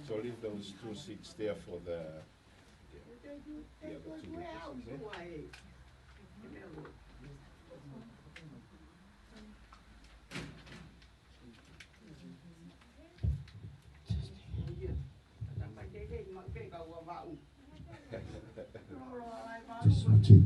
So leave those 2 seats there for the other 2 people, okay? Just one, two.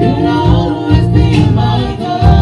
You'll always be my God.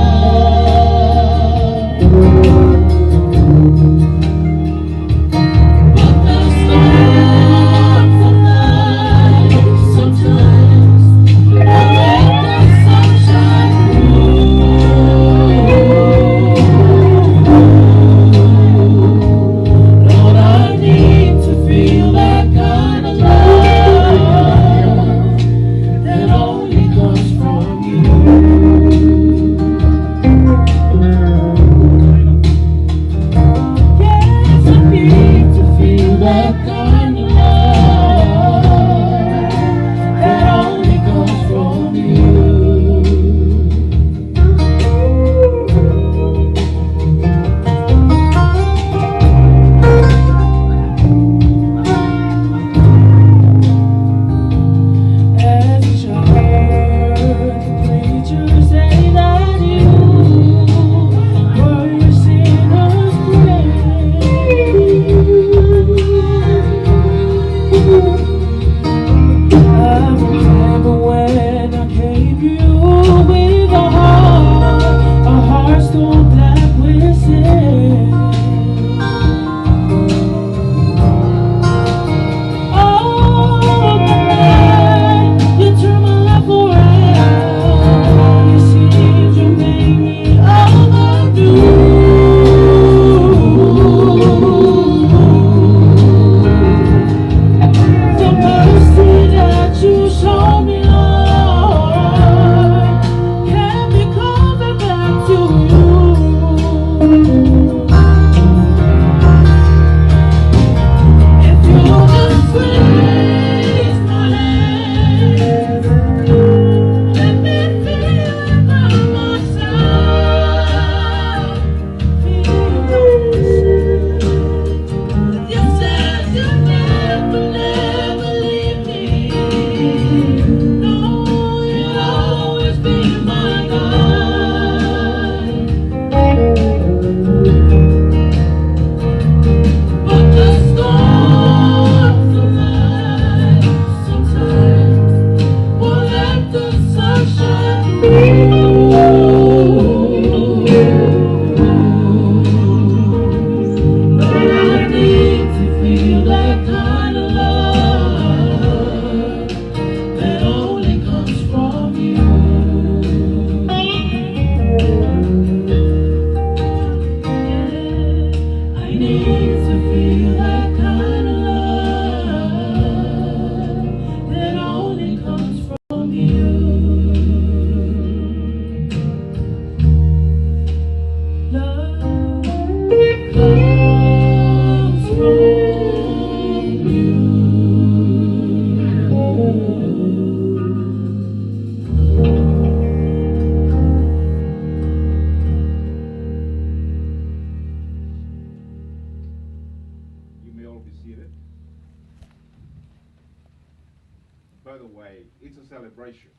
celebration.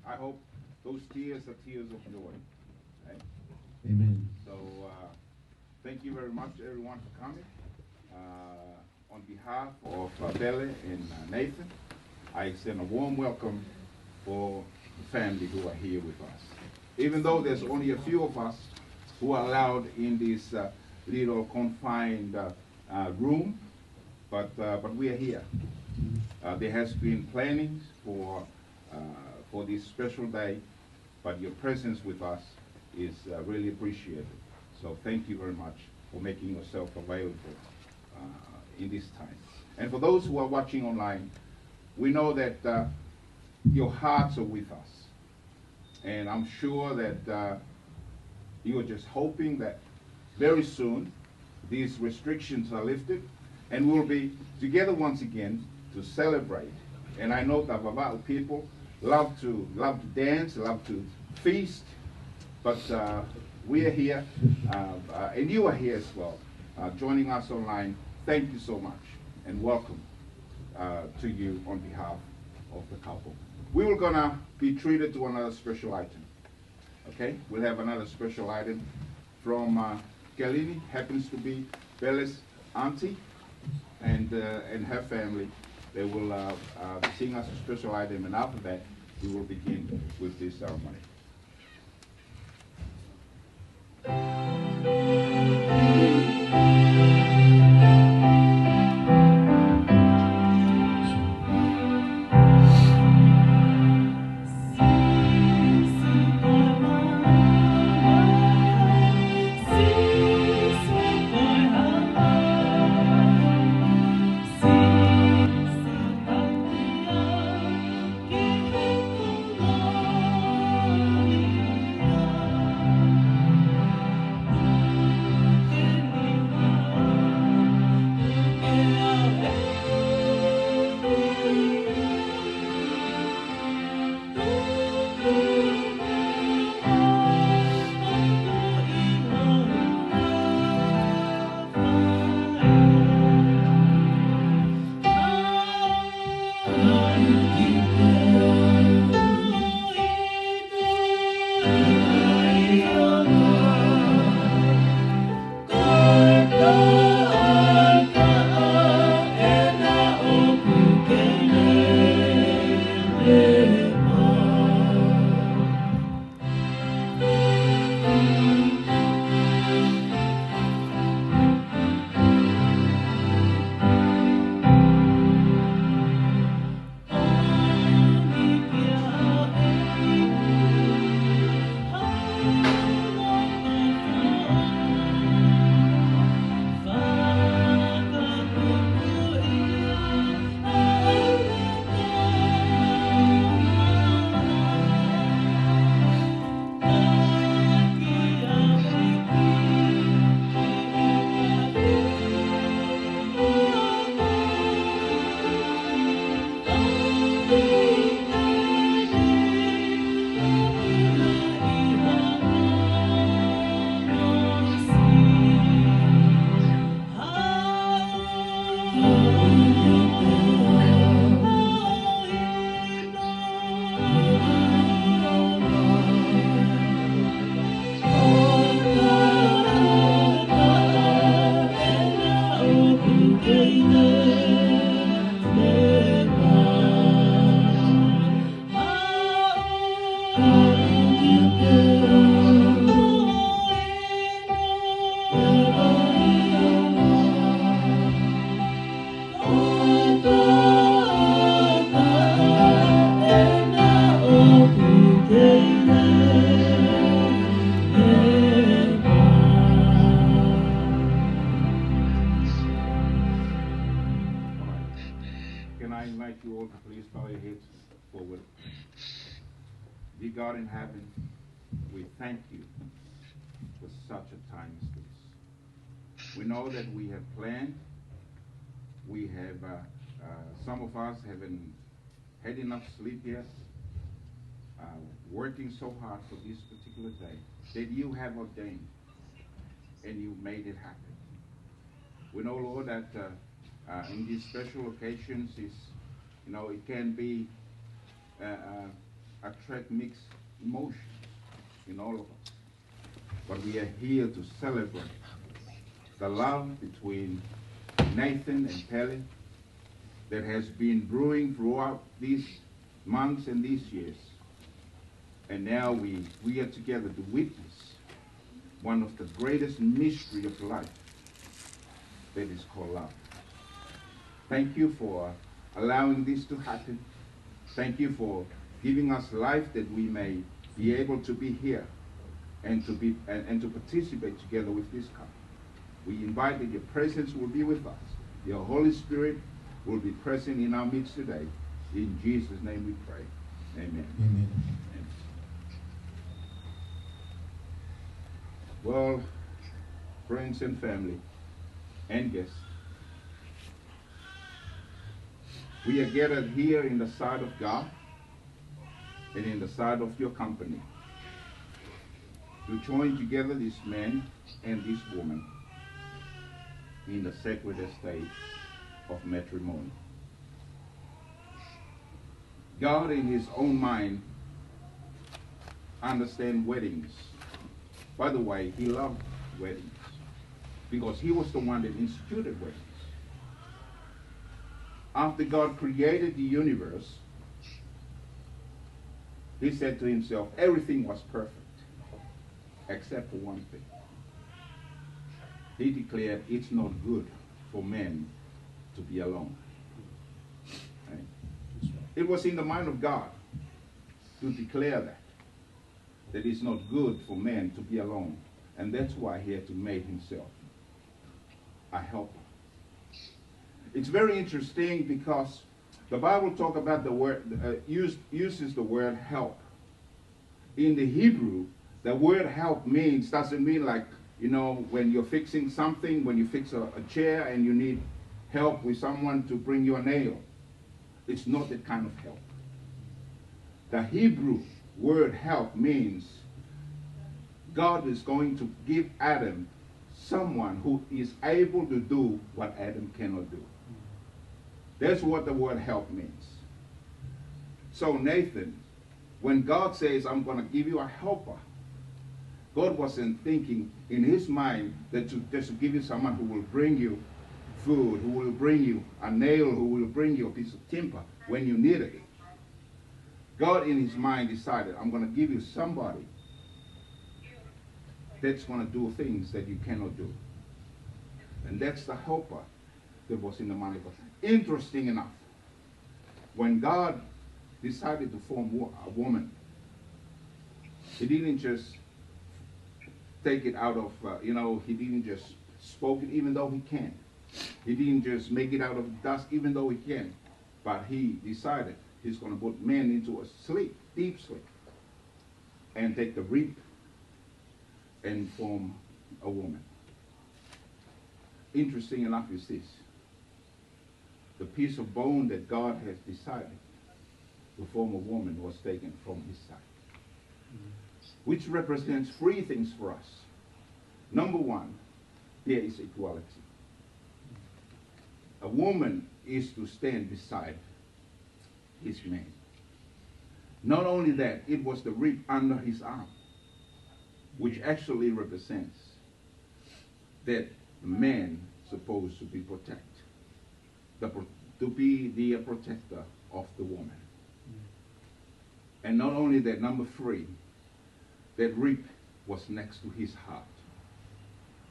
I hope those tears are tears of joy. Right? Amen. So thank you very much, everyone, for coming. On behalf of Belle and Nathan, I extend a warm welcome for the family who are here with us. Even though there's only a few of us who are allowed in this little confined room, but we are here. There has been planning for this special day, but your presence with us is really appreciated. So thank you very much for making yourself available in this time. And for those who are watching online, we know that your hearts are with us. And I'm sure that you are just hoping that very soon these restrictions are lifted and we'll be together once again to celebrate. And I know that Babao people love to dance, love to feast, but we are here, and you are here as well, joining us online. Thank you so much, and welcome to you on behalf of the couple. We were gonna be treated to another special item. Okay, we'll have another special item from Kelini, happens to be Belle's auntie, and her family. They will sing us a special item, and after that, we will begin with this ceremony. Dear God in heaven, we thank you for such a time as this. We know that we have planned. We have, some of us haven't had enough sleep yet, working so hard for this particular day that you have ordained, and you made it happen. We know, Lord, that in these special occasions, it can be attract mixed emotions in all of us. But we are here to celebrate the love between Nathan and Pele that has been brewing throughout these months and these years. And now we are together to witness one of the greatest mystery of life that is called love. Thank you for allowing this to happen. Thank you for giving us life that we may be able to be here and to participate together with this couple. We invite that your presence will be with us. Your Holy Spirit will be present in our midst today. In Jesus' name we pray. Amen. Amen. Well, friends and family and guests, we are gathered here in the sight of God and in the sight of your company to join together this man and this woman in the sacred estate of matrimony. God in his own mind understands weddings. By the way, he loved weddings because he was the one that instituted weddings. After God created the universe, he said to himself, everything was perfect except for one thing. He declared it's not good for men to be alone. Right? It was in the mind of God to declare that it's not good for men to be alone. And that's why he had to make himself a helper. It's very interesting because the Bible talks about the word, uses the word help. In the Hebrew, the word help doesn't mean like, you know, when you're fixing something, when you fix a chair and you need help with someone to bring you a nail. It's not that kind of help. The Hebrew word help means God is going to give Adam someone who is able to do what Adam cannot do. That's what the word help means. So Nathan, when God says, I'm going to give you a helper, God wasn't thinking in his mind that to just give you someone who will bring you food, who will bring you a nail, who will bring you a piece of timber when you need it. God in his mind decided, I'm going to give you somebody that's going to do things that you cannot do. And that's the helper that was in the mind of God. Interesting enough, when God decided to form a woman, he didn't just take it out of, he didn't just spoke it even though he can. He didn't just make it out of dust even though he can. But he decided he's going to put man into a sleep, deep sleep, and take the rib and form a woman. Interesting enough is this. The piece of bone that God has decided to form a woman was taken from his side, which represents three things for us. Number one, there is equality. A woman is to stand beside his man. Not only that, it was the rib under his arm, which actually represents that the man supposed to be protected, to be the protector of the woman. And not only that, number three, that rib was next to his heart.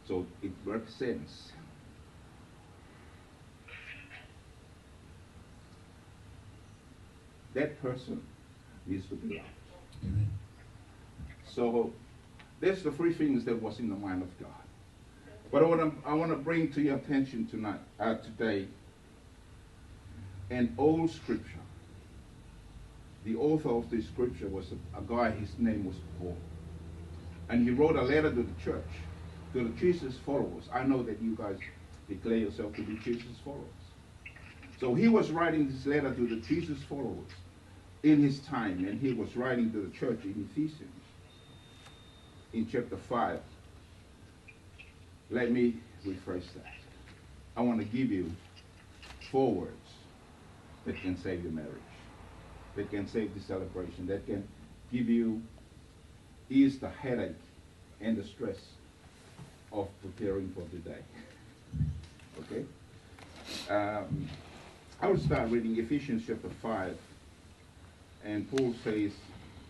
So it represents that person needs to be loved. Amen. So that's the three things that was in the mind of God. But I want to bring to your attention today an old scripture. The author of this scripture was a guy, his name was Paul. And he wrote a letter to the church, to the Jesus followers. I know that you guys declare yourself to be Jesus followers. So he was writing this letter to the Jesus followers in his time, and he was writing to the church in Ephesians in chapter 5. Let me rephrase that. I want to give you 4 words that can save your marriage. that can save the celebration, that can give you, ease the headache and the stress of preparing for today. Okay? I will start reading Ephesians chapter 5, and Paul says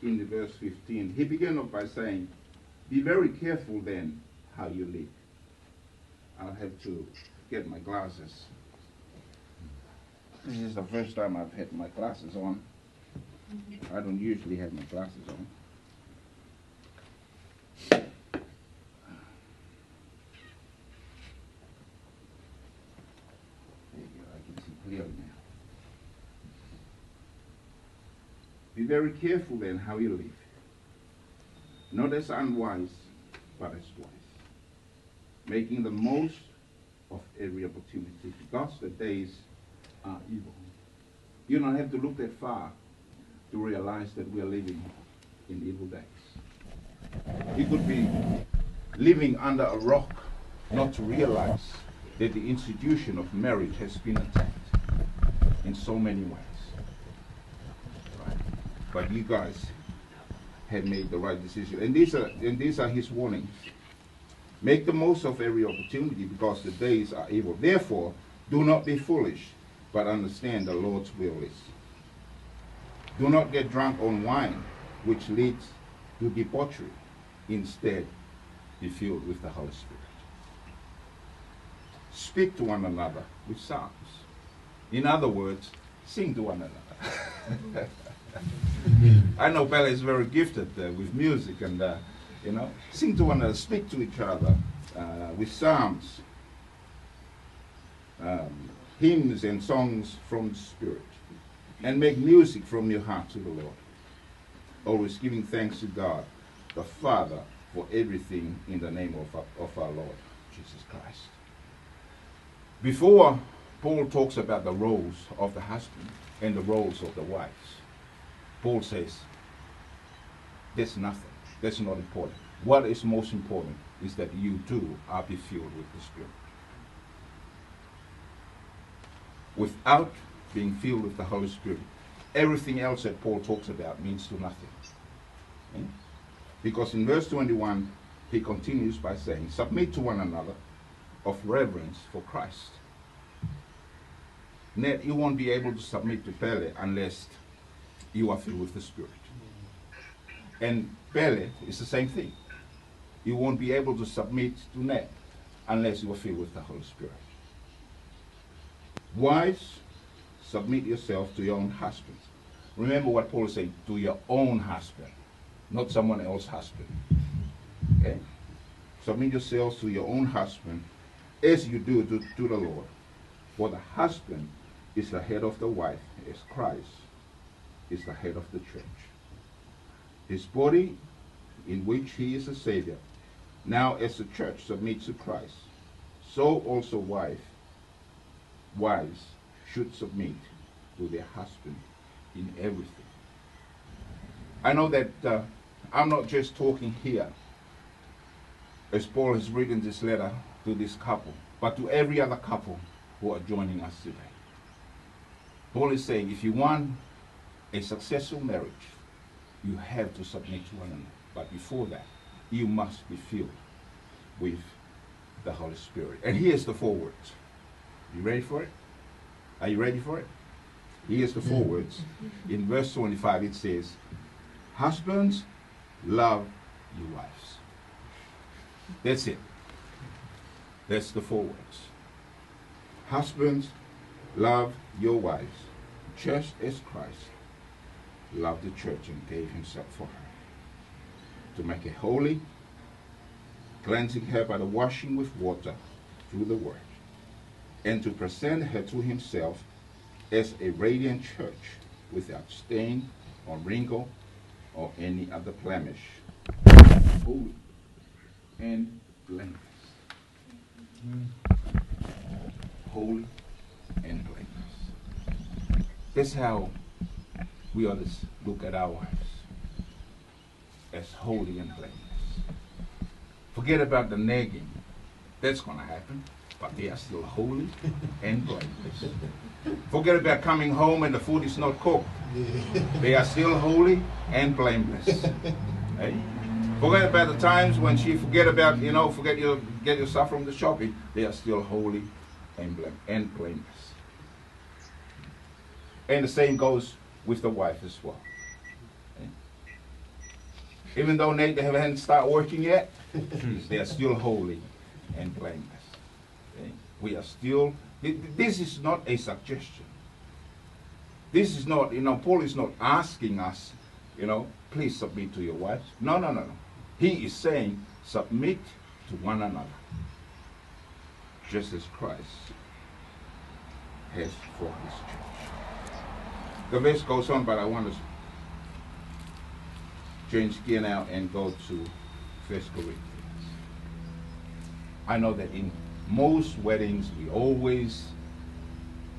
in the verse 15, he began off by saying, be very careful then how you live. I'll have to get my glasses. This is the first time I've had my glasses on. I don't usually have my glasses on. There you go, I can see clearly now. Be very careful then how you live. Not as unwise, but as wise. Making the most of every opportunity, because the days are evil. You don't have to look that far to realize that we are living in evil days. You could be living under a rock not to realize that the institution of marriage has been attacked in so many ways. Right? But you guys have made the right decision. And these are his warnings. Make the most of every opportunity, because the days are evil. Therefore, do not be foolish, but understand the Lord's will is. Do not get drunk on wine, which leads to debauchery. Instead, be filled with the Holy Spirit. Speak to one another with psalms. In other words, sing to one another. I know Paula is very gifted with music, and sing to one another, speak to each other with psalms, hymns and songs from the Spirit, and make music from your heart to the Lord, always giving thanks to God the Father for everything in the name of our Lord Jesus Christ. Before Paul talks about the roles of the husband and the roles of the wives, Paul says that's nothing. That's not important. What is most important is that you too are be filled with the Spirit. Without being filled with the Holy Spirit, everything else that Paul talks about means to nothing. Okay? Because in verse 21, he continues by saying, submit to one another of reverence for Christ. Ned, you won't be able to submit to Pele unless you are filled with the Spirit. And Pele is the same thing. You won't be able to submit to Ned unless you are filled with the Holy Spirit. Wives, submit yourself to your own husbands. Remember what Paul is saying, to your own husband, not someone else's husband. Okay? Submit yourselves to your own husband as you do to the Lord. For the husband is the head of the wife, as Christ is the head of the church, his body, in which he is a Savior. Now as the church submits to Christ, so also wives should submit to their husband in everything. I know that I'm not just talking here, as Paul has written this letter to this couple, but to every other couple who are joining us today. Paul is saying, if you want a successful marriage, you have to submit to one another. But before that, you must be filled with the Holy Spirit. And here's the 4 words. You ready for it? Are you ready for it? Here's the 4 words. In verse 25 it says, husbands, love your wives. That's it. That's the 4 words. Husbands, love your wives, just as Christ loved the church and gave himself for her, to make her holy, cleansing her by the washing with water through the word, and to present her to himself as a radiant church, without stain or wrinkle or any other blemish, holy and blameless. Holy and blameless. That's how we ought to look at our wives, as holy and blameless. Forget about the nagging. That's going to happen. But they are still holy and blameless. Forget about coming home and the food is not cooked. They are still holy and blameless. Hey? Forget about the times when she get yourself from the shopping. They are still holy and blameless. And the same goes with the wife as well. Okay? Even though they haven't started working yet, they are still holy and blameless. Okay? We are still, this is not a suggestion. This is not, Paul is not asking us, please submit to your wives. No. He is saying, submit to one another, just as Christ has for his church. The verse goes on, but I want to change gear now and go to 1 Corinthians. I know that in most weddings, we always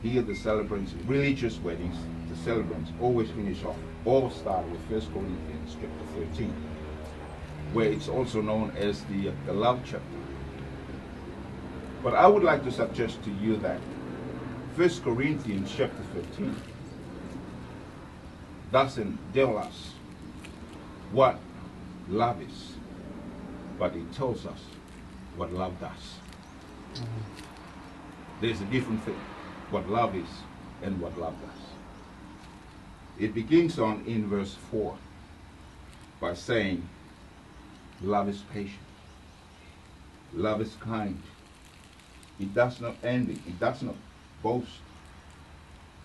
hear the celebrants, religious weddings, the celebrants always finish off, all start with 1 Corinthians chapter 13, where it's also known as the love chapter. But I would like to suggest to you that 1 Corinthians chapter 13 doesn't tell us what love is, but it tells us what love does. There's a different thing, what love is and what love does. It begins in verse 4 by saying, love is patient, love is kind, it does not envy, it does not boast,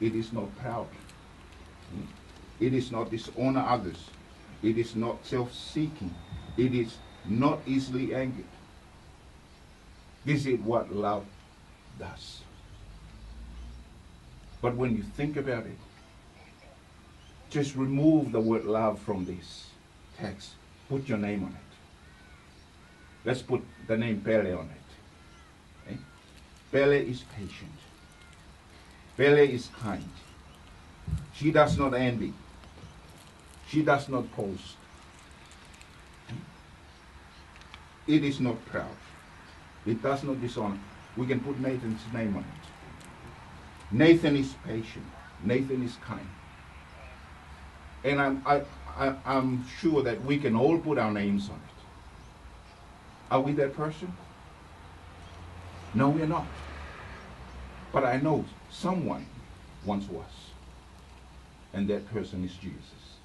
it is not proud, it is not dishonor others, it is not self-seeking, it is not easily angered. This is what love does. But when you think about it, just remove the word love from this text. Put your name on it. Let's put the name Pele on it. Okay? Pele is patient. Pele is kind. She does not envy. She does not boast. It is not proud. It does not dishonor. We can put Nathan's name on it. Nathan is patient. Nathan is kind. And I'm sure that we can all put our names on it. Are we that person? No, we're not. But I know someone once was. And that person is Jesus.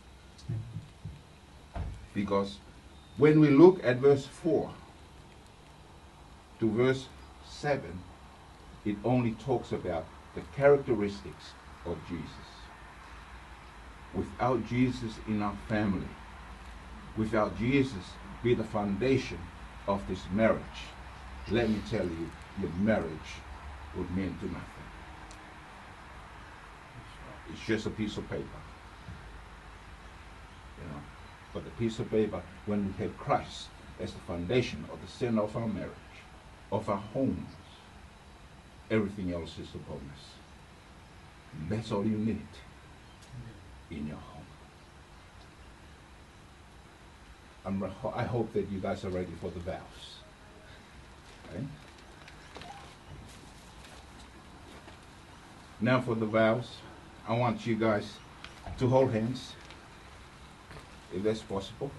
Because when we look at verse 4 to verse 7, it only talks about the characteristics of Jesus. Without Jesus in our family, without Jesus be the foundation of this marriage, let me tell you, your marriage would mean to nothing. It's just a piece of paper. But the piece of paper, when we have Christ as the foundation of the center of our marriage, of our homes, everything else is a bonus. That's all you need in your home. I hope that you guys are ready for the vows. Okay? Now for the vows, I want you guys to hold hands, if that's possible.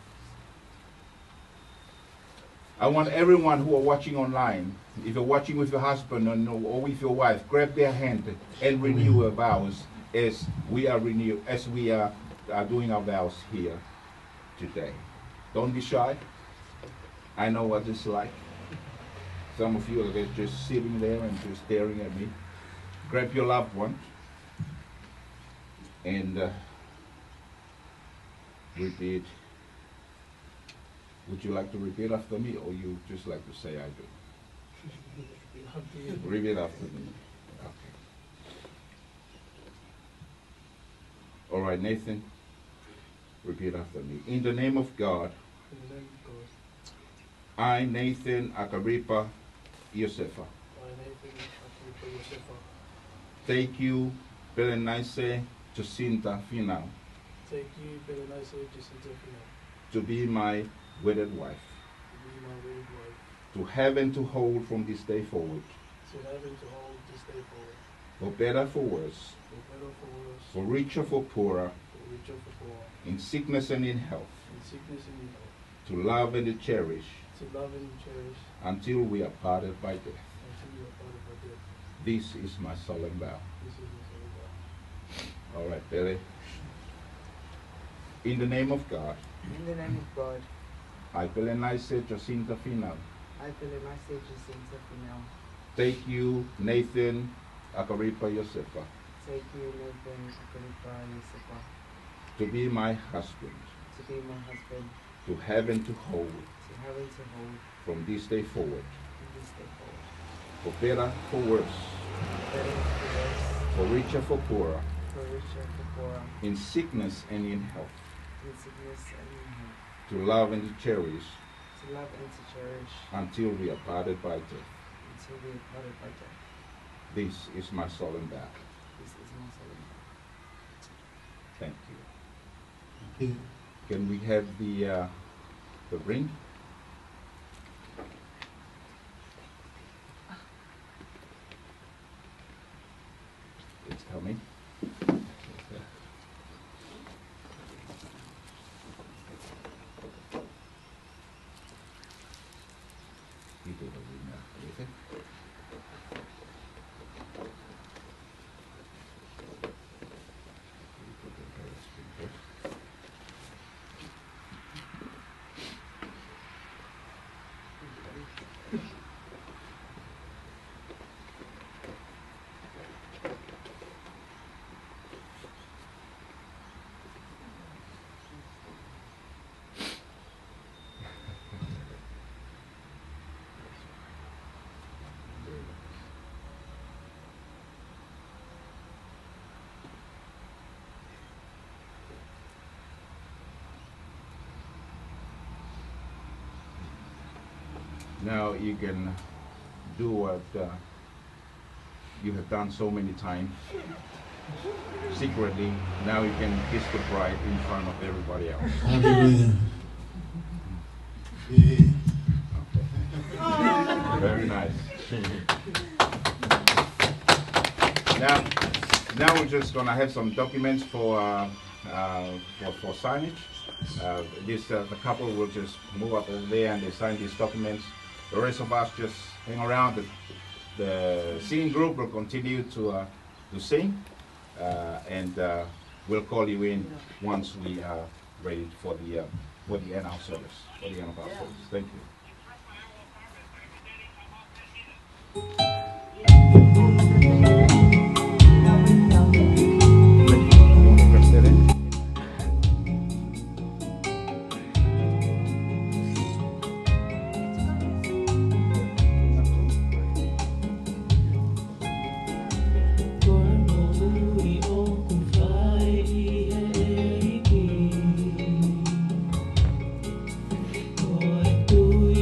I want everyone who are watching online, if you're watching with your husband or with your wife, grab their hand and renew your vows as we are doing our vows here today. Don't be shy. I know what it's like. Some of you are just sitting there and just staring at me. Grab your loved one and repeat. Would you like to repeat after me, or you just like to say I do? Repeat after me. Okay. All right, Nathan, repeat after me. In the name of God, I, Nathan Akeripa Iosefa, take you, Pelenaise, Jacinta, Finau, take you, Pelenaise, Jacinta, Finau, to be my wedded wife, to have and to hold from this day forward, to have and to hold this day forward, for better, for worse, for better, for worse, for richer, for poorer, for richer, for poor, in sickness and in health, in sickness and in health, to love and to cherish to love and cherish until we are parted by death. until we are parted by death. This is my solemn vow. This is my solemn vow. All right, Billy. In the name of God, In the name of God, I, Pelenaise, Jacinta, Finau, I Pelenaise, Jacinta, Finau, take you, Nathan, Akeripa, Iosefa, take you, Nathan, Akeripa, Iosefa, to be my husband, to be my husband, to have and to hold, to have and to hold, from this day forward, from this day forward, for better, for worse, for better, for worse, for richer, for poorer, for richer, for poorer, in sickness and in health, in sickness and in health, to love and to cherish to love and to cherish until we are parted by death. until we are parted by death. This is my solemn vow. This is my solemn vow. Thank you. Can we have the ring? It's coming. You do the ring now, okay? You put the parents' ring first. Now you can do what you have done so many times secretly. Now you can kiss the bride in front of everybody else. Hallelujah. Yeah. Okay. Very nice. Now we're just gonna have some documents for signage. The couple will just move up over there and they sign these documents. The rest of us just hang around. The singing group will continue to sing, and we'll call you in once we are ready for the end of our service. For the end of our service. Thank you. Do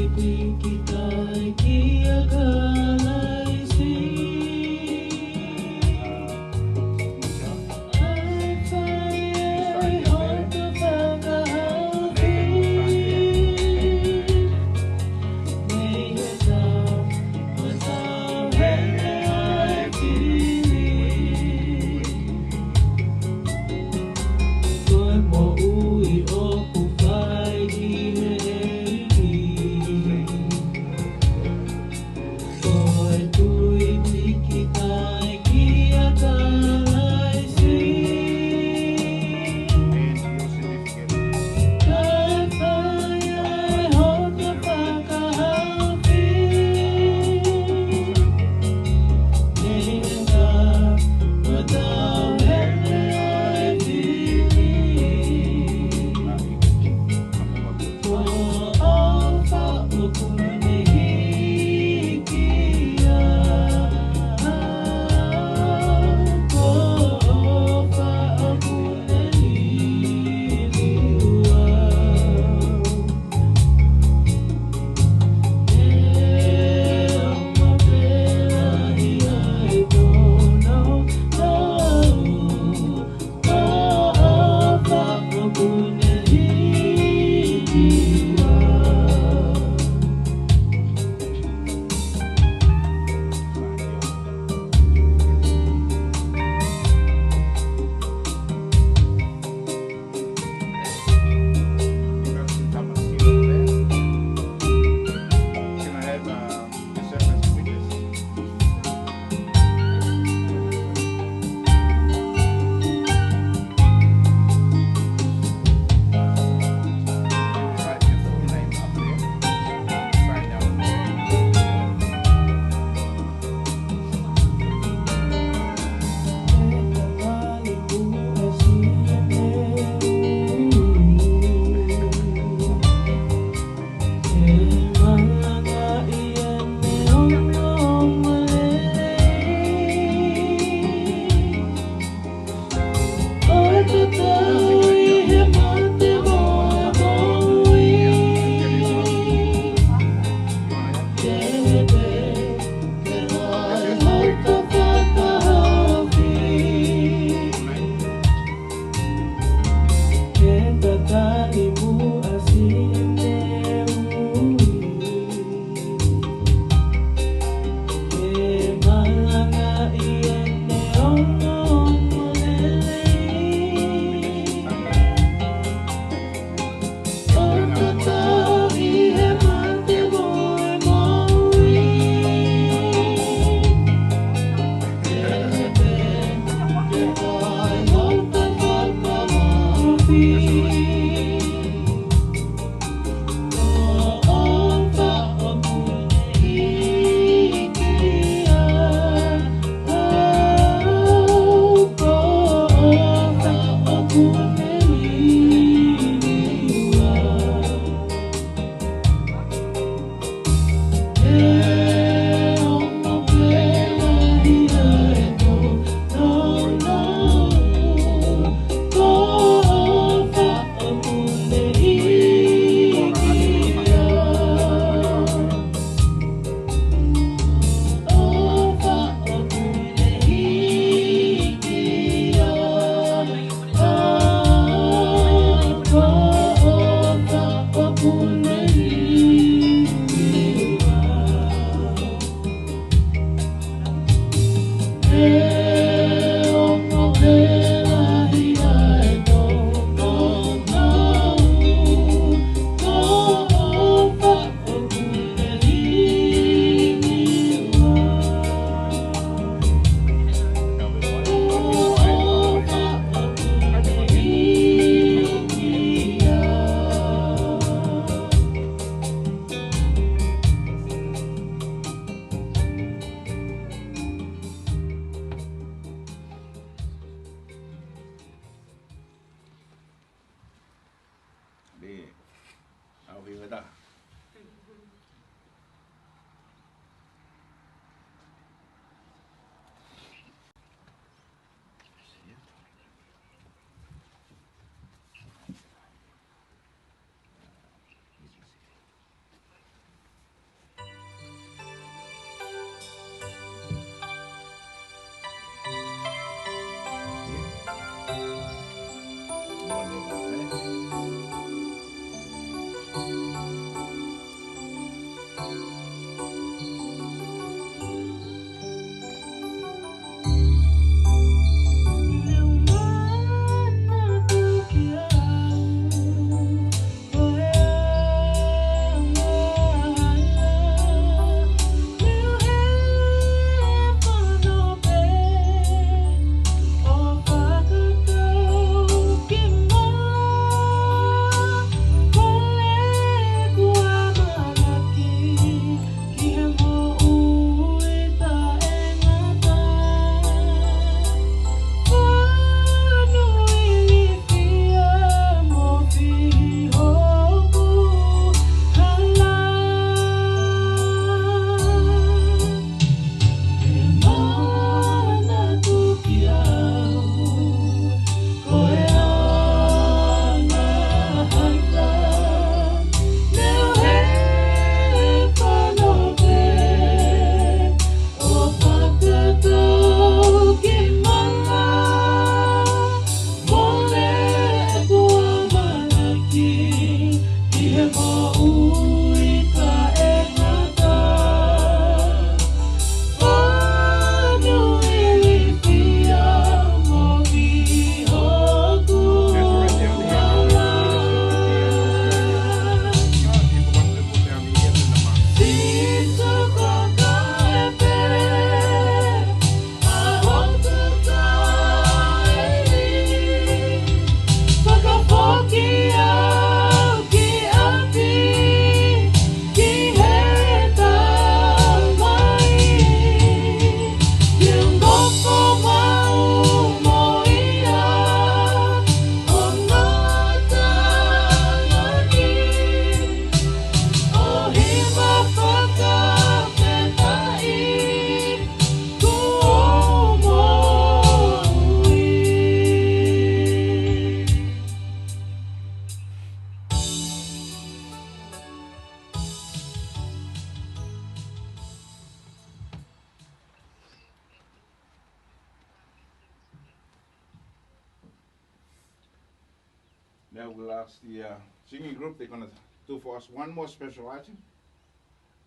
Now we'll ask the singing group, they're gonna do for us one more special item.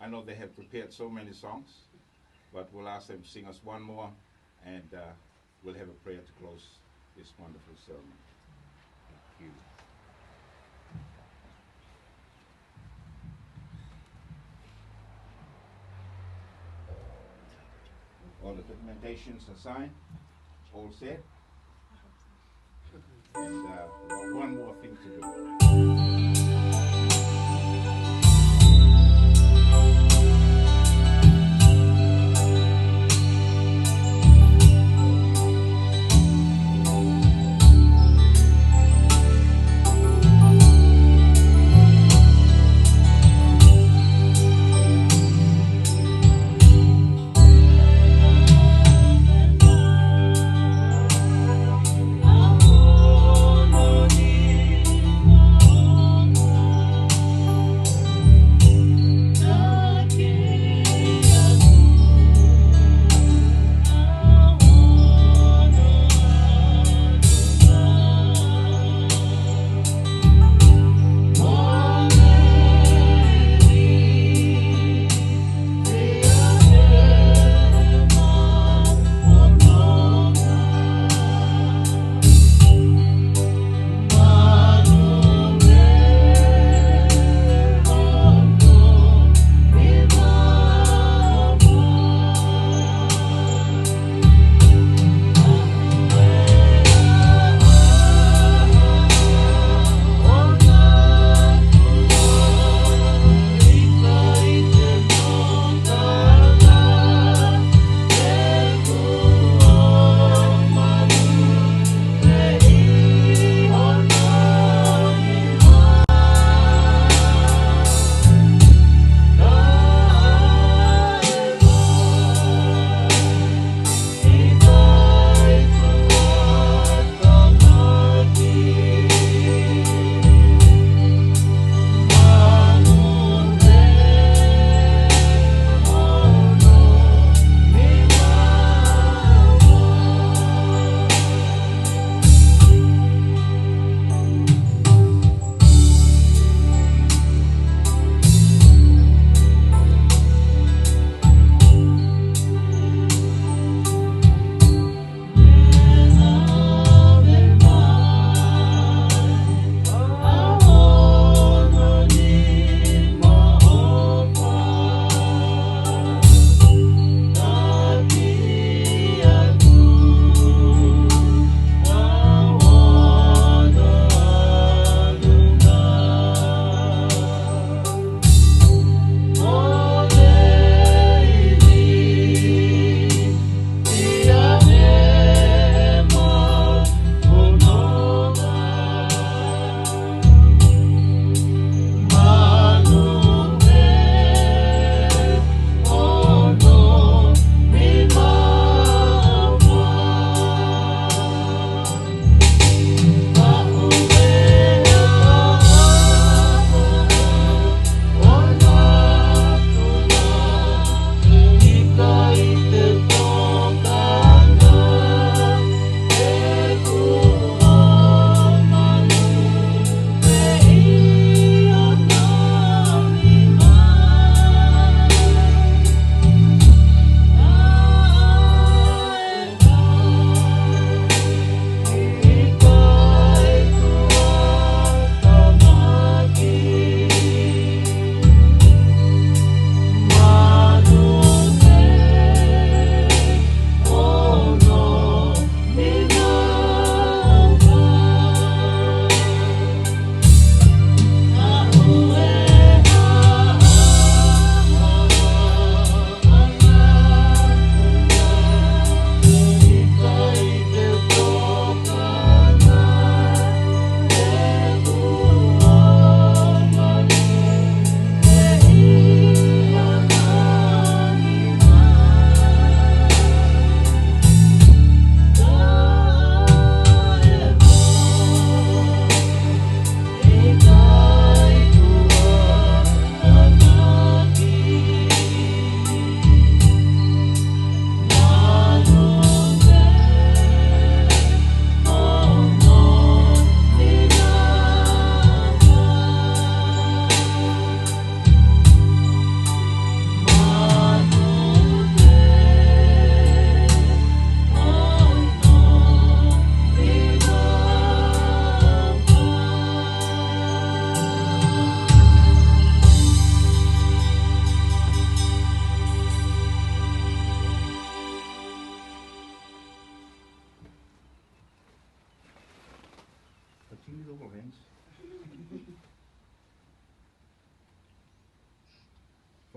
I know they have prepared so many songs, but we'll ask them to sing us one more, and we'll have a prayer to close this wonderful ceremony. Thank you. All the documentations are signed, all set. And we've got one more thing to do. Oh,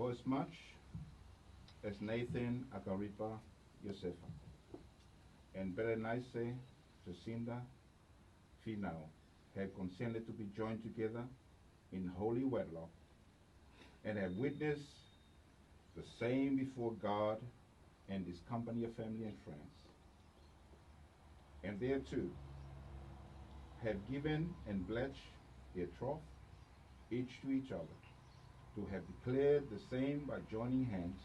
For as much as Nathan, Akeripa, Iosefa, and Pelenaise, Jacinta, Finau have consented to be joined together in holy wedlock and have witnessed the same before God and this company of family and friends. And they too have given and pledged their troth each to each other, to have declared the same by joining hands.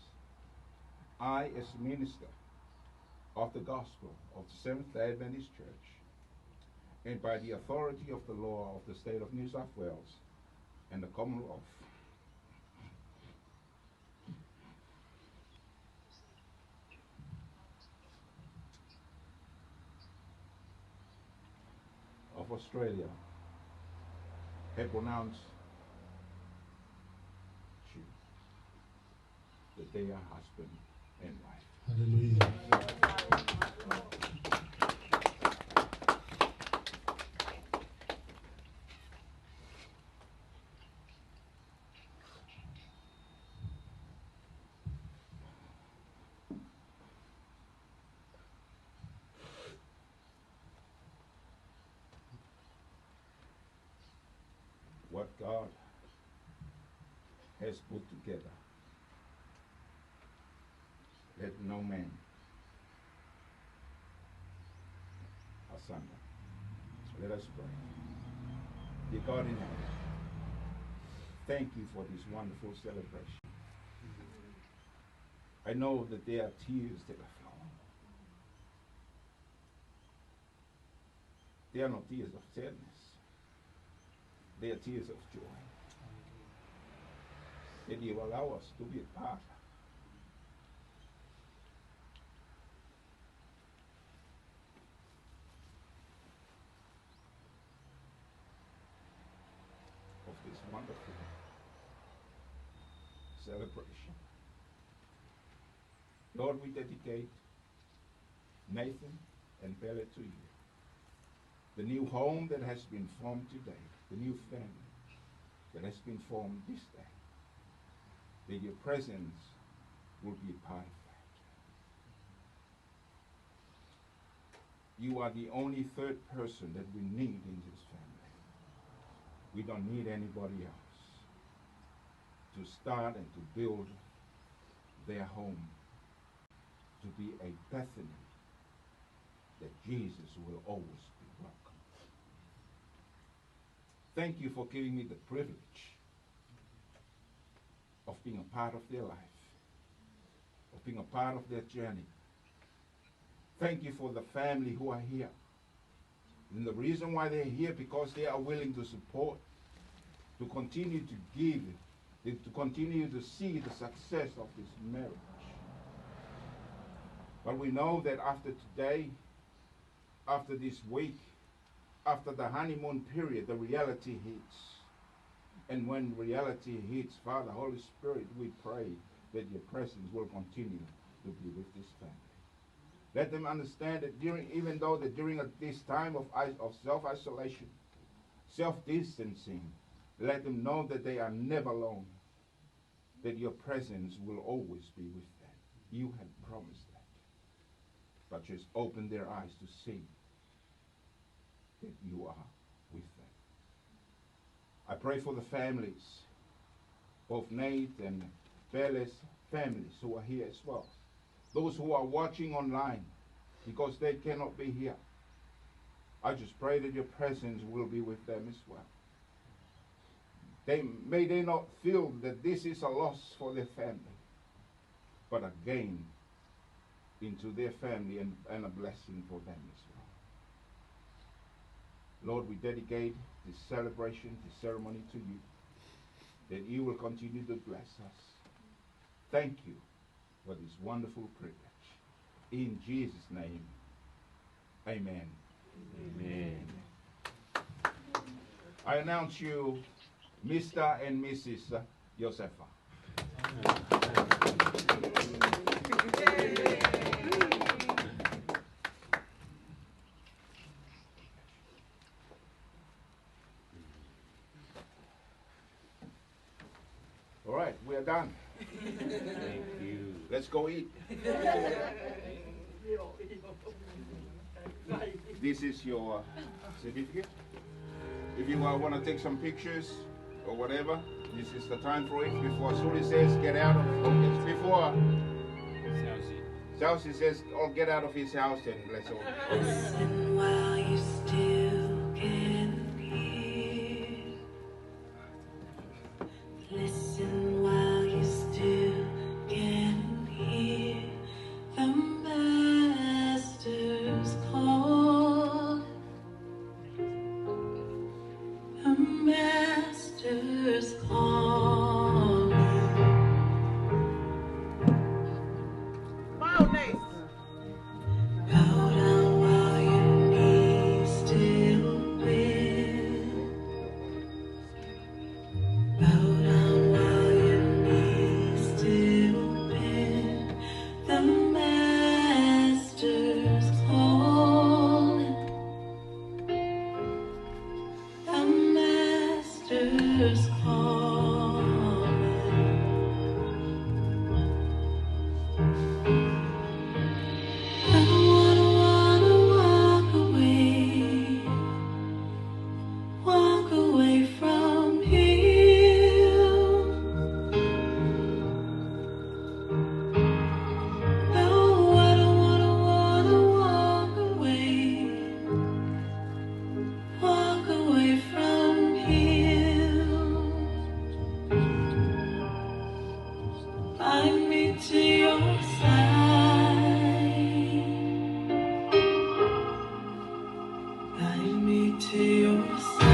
I, as minister of the gospel of the Seventh-day Adventist Church, and by the authority of the law of the state of New South Wales and the Commonwealth, of Australia, have pronounced you that they are husband and wife. Hallelujah. What God has put together, let no man asunder. Let us pray. Dear God in heaven, thank you for this wonderful celebration. I know that there are tears that are flowing. They are not tears of sadness. They are tears of joy. That you allow us to be a part of this wonderful celebration. Lord, we dedicate Nathan and Paula to you. The new home that has been formed today, the new family that has been formed this day, that your presence will be a part of that. You are the only third person that we need in this family. We don't need anybody else to start and to build their home to be a Bethany that Jesus will always be welcome. Thank you for giving me the privilege of being a part of their life, of being a part of their journey. Thank you for the family who are here. And the reason why they're here, because they are willing to support, to continue to give, to continue to see the success of this marriage. But we know that after today, after this week, after the honeymoon period, the reality hits. And when reality hits, Father, Holy Spirit, we pray that your presence will continue to be with this family. Let them understand that even though that during this time of self-isolation, self-distancing, let them know that they are never alone, that your presence will always be with them. You have promised that. But just open their eyes to see that you are with them. I pray for the families, both Nate and Bella's families who are here as well. Those who are watching online because they cannot be here. I just pray that your presence will be with them as well. May they not feel that this is a loss for their family, but a gain into their family and a blessing for them as well. Lord, we dedicate this celebration, this ceremony to you, that you will continue to bless us. Thank you for this wonderful privilege. In Jesus' name, amen. Amen. I announce you Mr. and Mrs. Iosefa. All right, we are done. Thank you. Let's go eat. This is your certificate. If you want to take some pictures or whatever, this is the time for it. Before Suli says get out of before Chelsea says, "Oh, get out of his house," and let's all. Listen while you still can hear. Listen while you still can hear the Master's call. The Master's call. Bow down while your knees still bend. Bow down while your knees still bend. The Master's calling. The Master's calling. I don't wanna walk away from Him. No, I don't wanna walk away from Him. Bind me to your side. Bind me to your side.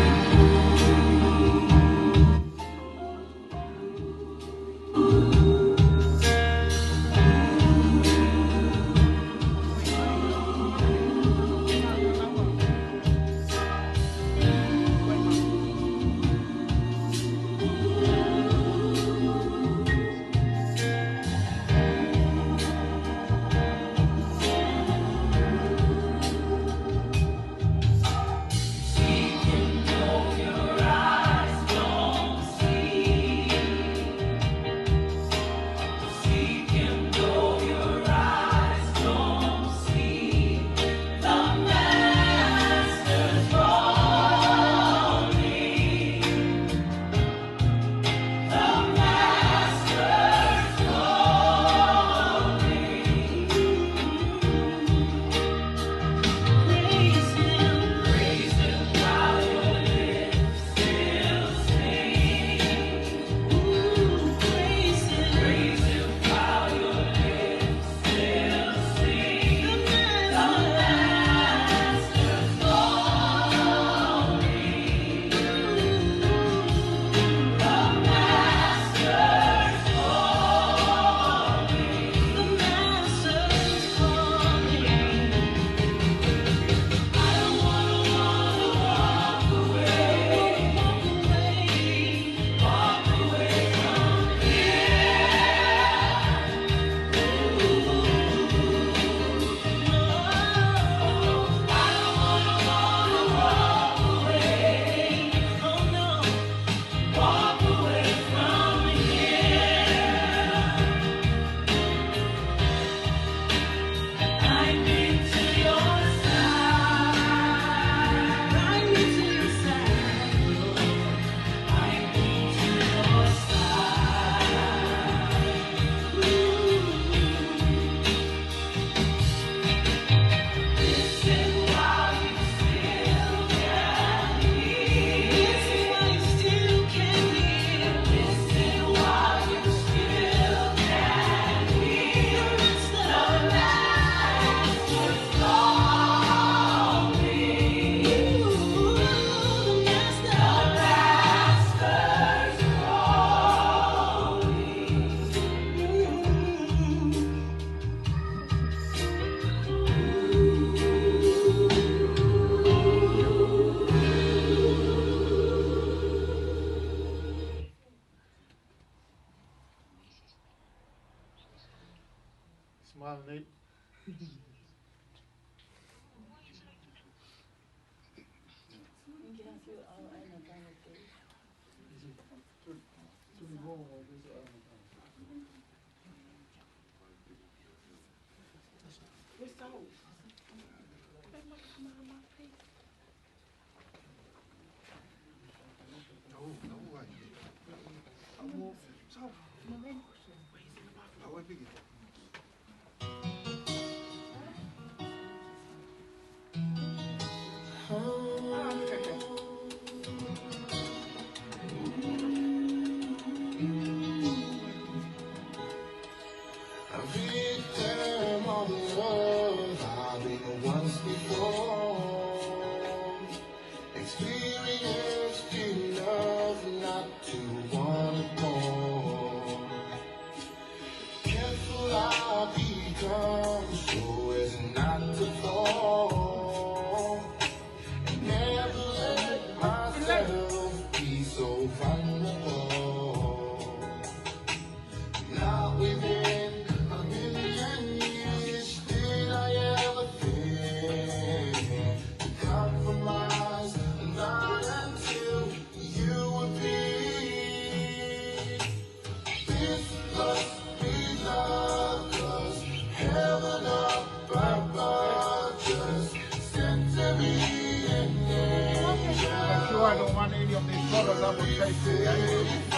Smile, Nate. I don't want any of these colors. I would say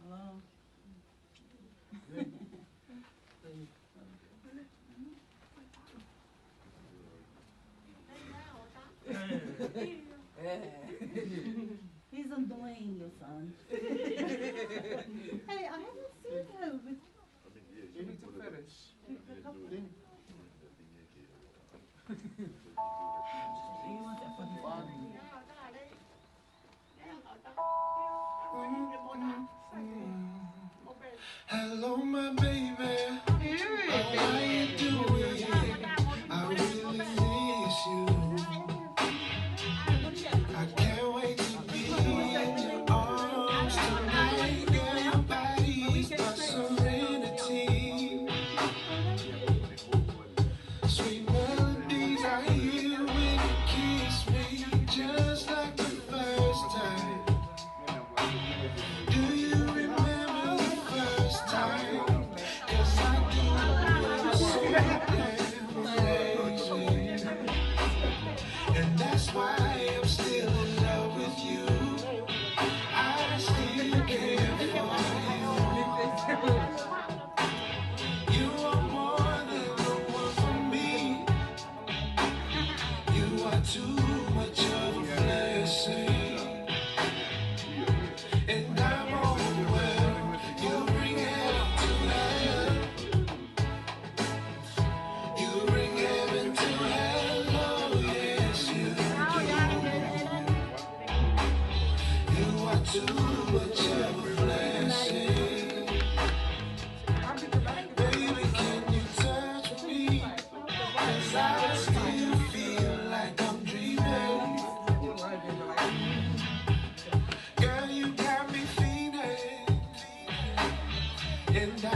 Hello. He's annoying your son. Hey, I haven't seen him. You need to finish. You want that for the father? Hello, my baby. How you doing? I really miss you. I can't wait to be in your arms tonight. Girl, your body's my serenity. Sweet melodies I hear when you kiss me, just like the first time. Do you remember the first time? 'Cause I do, I'm so damn crazy. And that's why I'm still in love with you. I still care for you. You are more than the one for me. You are too much of a blessing. And I'm overwhelmed. You bring heaven to hell. You bring heaven to hell. Oh, yes, you do. You are too much of a blessing. Baby, can you touch me? 'Cause I still feel like I'm dreaming. Girl, you got me feeling. And I